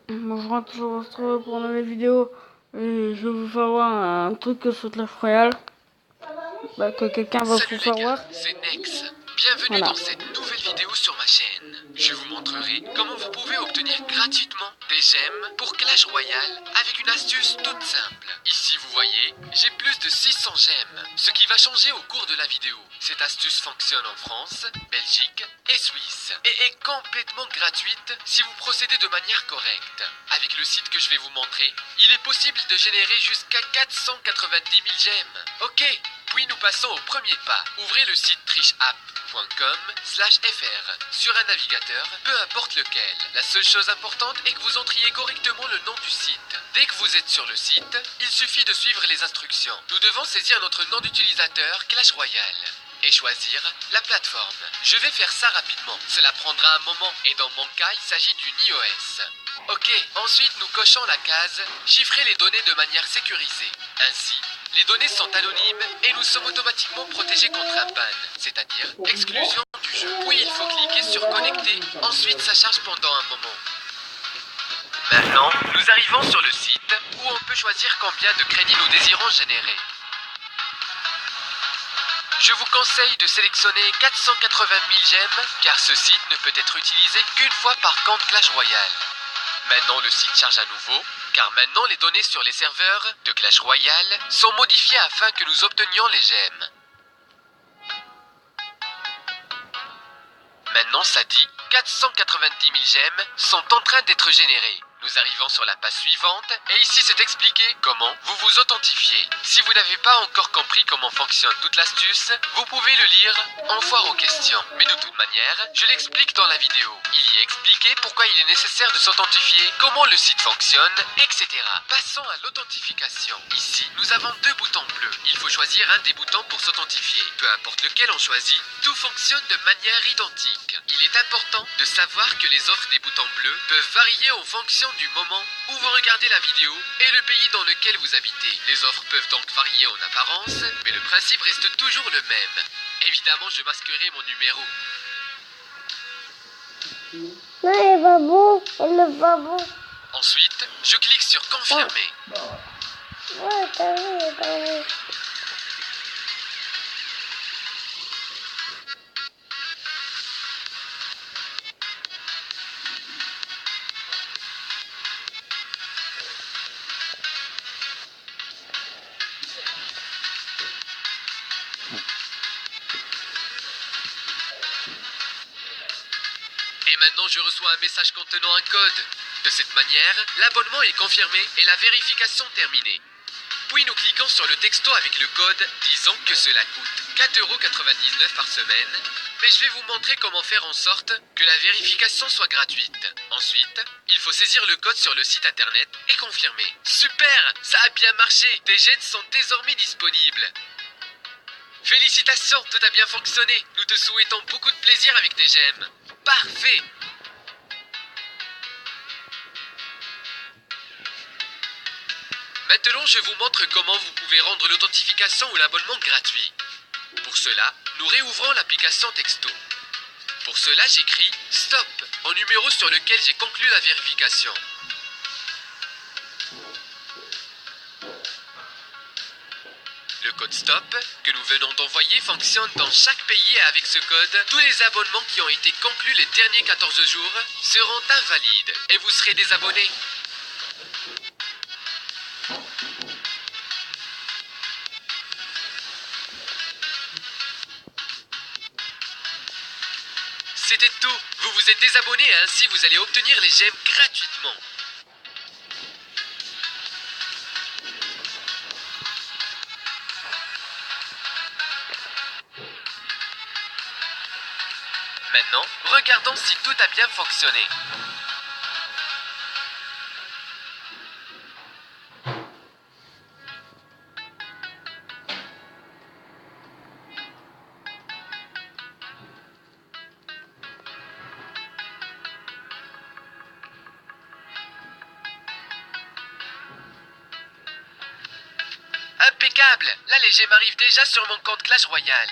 Bonjour à tous, on se retrouve pour une nouvelle vidéo. Et je vais vous faire voir un truc sur Clash Royale. Que quelqu'un va Salut vous les faire gars, voir. c'est Nex. Bienvenue Voilà. dans cette nouvelle vidéo sur ma chaîne. Je vous montrerai comment vous pouvez obtenir gratuitement des gemmes pour Clash Royale avec une astuce toute simple. Ici vous voyez, j'ai plus de 600 gemmes, ce qui va changer au cours de la vidéo. Cette astuce fonctionne en France, Belgique et Suisse et est complètement gratuite si vous procédez de manière correcte. Avec le site que je vais vous montrer, il est possible de générer jusqu'à 490 000 gemmes. Ok, puis nous passons au premier pas. Ouvrez le site tricheapp.com/fr sur un navigateur, peu importe lequel. La seule chose importante est que vous entriez correctement le nom du site. Dès que vous êtes sur le site, il suffit de suivre les instructions. Nous devons saisir notre nom d'utilisateur Clash Royale et choisir la plateforme. Je vais faire ça rapidement, cela prendra un moment et dans mon cas il s'agit d'une iOS. Ok, ensuite nous cochons la case « Chiffrer les données de manière sécurisée ». Ainsi, les données sont anonymes et nous sommes automatiquement protégés contre un ban, c'est-à-dire exclusion du jeu. Puis il faut cliquer sur connecter, ensuite ça charge pendant un moment. Maintenant, nous arrivons sur le site où on peut choisir combien de crédits nous désirons générer. Je vous conseille de sélectionner 480 000 gemmes car ce site ne peut être utilisé qu'une fois par compte Clash Royale. Maintenant le site charge à nouveau, car maintenant les données sur les serveurs de Clash Royale sont modifiées afin que nous obtenions les gemmes. Maintenant ça dit 490 000 gemmes sont en train d'être générées. Nous arrivons sur la page suivante et ici c'est expliqué comment vous vous authentifiez. Si vous n'avez pas encore compris comment fonctionne toute l'astuce, vous pouvez le lire en foire aux questions. Mais de toute manière, je l'explique dans la vidéo. Il y est expliqué pourquoi il est nécessaire de s'authentifier, comment le site fonctionne, etc. Passons à l'authentification. Ici, nous avons deux boutons bleus. Il faut choisir un des boutons pour s'authentifier. Peu importe lequel on choisit, tout fonctionne de manière identique. Il est important de savoir que les offres des boutons bleus peuvent varier en fonction du moment où vous regardez la vidéo et le pays dans lequel vous habitez. Les offres peuvent donc varier en apparence, mais le principe reste toujours le même. Évidemment, je masquerai mon numéro. Non, il va bon, il va bon. Ensuite, je clique sur confirmer. Ouais, t'as vu, t'as vu. Et maintenant, je reçois un message contenant un code. De cette manière, l'abonnement est confirmé et la vérification terminée. Puis nous cliquons sur le texto avec le code, disons que cela coûte 4,99 € par semaine, mais je vais vous montrer comment faire en sorte que la vérification soit gratuite. Ensuite, il faut saisir le code sur le site internet et confirmer. Super, ça a bien marché, tes gemmes sont désormais disponibles. Félicitations, tout a bien fonctionné. Nous te souhaitons beaucoup de plaisir avec tes gemmes. Parfait. Maintenant, je vous montre comment vous pouvez rendre l'authentification ou l'abonnement gratuit. Pour cela, nous réouvrons l'application Texto. Pour cela, j'écris « Stop » en numéro sur lequel j'ai conclu la vérification. Le code STOP que nous venons d'envoyer fonctionne dans chaque pays et avec ce code, tous les abonnements qui ont été conclus les derniers 14 jours seront invalides et vous serez désabonné. C'était tout. Vous vous êtes désabonné et ainsi vous allez obtenir les gemmes gratuitement. Maintenant, regardons si tout a bien fonctionné. Impeccable! Là, les gemmes arrivent déjà sur mon compte Clash Royale.